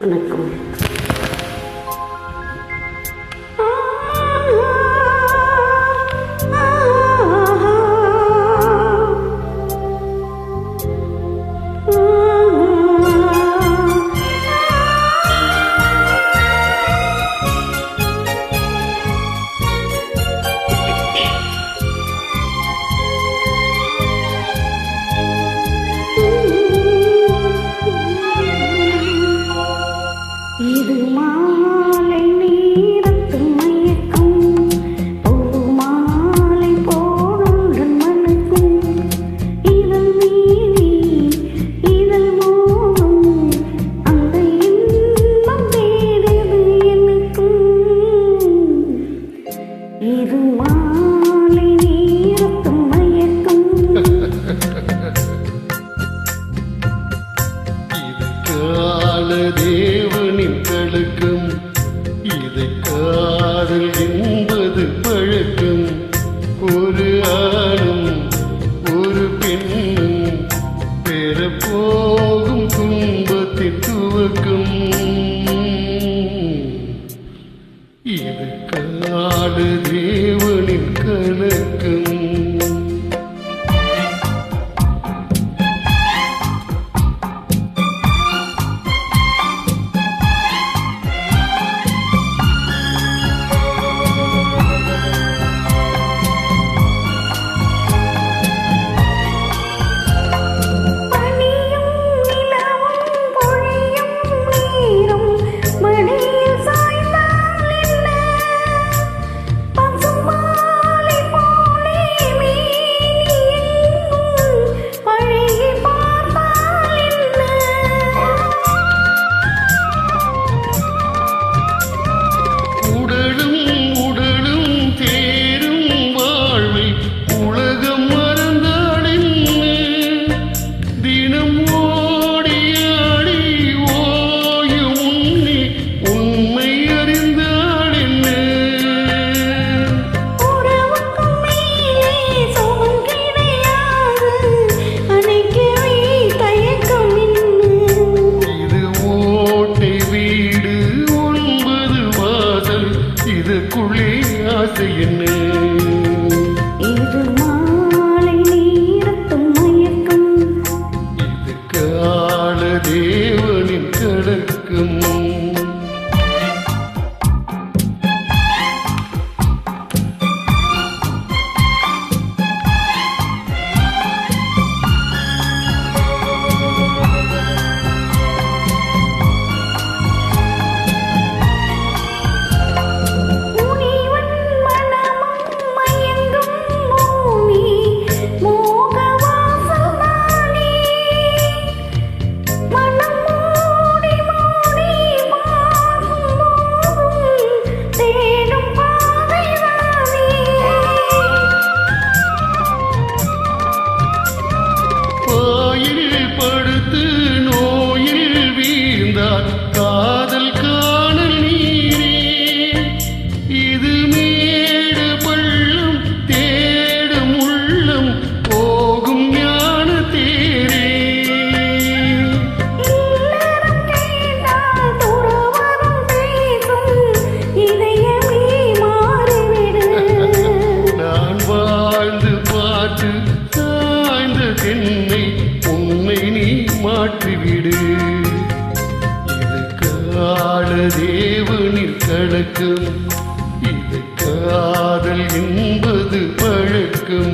வணக்கம். இது மாலை நேரத்து மயக்கம், பூமாலை போடுடன் மணக்கும், இதழ் மீறி இதழ் மோதும், அந்த இன்பம் தேடுது எனக்கும். இது மாலை நேரத்து மயக்கம். தேவனின் கழுக்கும் இதை காதல் என்பது பழக்கம். ஒரு ஆணும் ஒரு பெண்ணும் பெற போகும் துன்பத்தின் துவக்கம். இது காடு தேவனின் கணக்கம். இதுக்குள்ளே ஆசை என்ன? இது மாலை நேரத்து மயக்கம். இது கால தேவனின் கடக்கம். காதல் காணல் நீரே இது மேடு பள்ளம் தேடும் உள்ளம் போகும் ஞான தேரே. நான் வாழ்ந்து பார்த்து சாய்ந்த தென்னை உன்னை நீ மாற்றிவிடு. தேவனின் கணக்கும் இது காதல் என்பது பழக்கம்.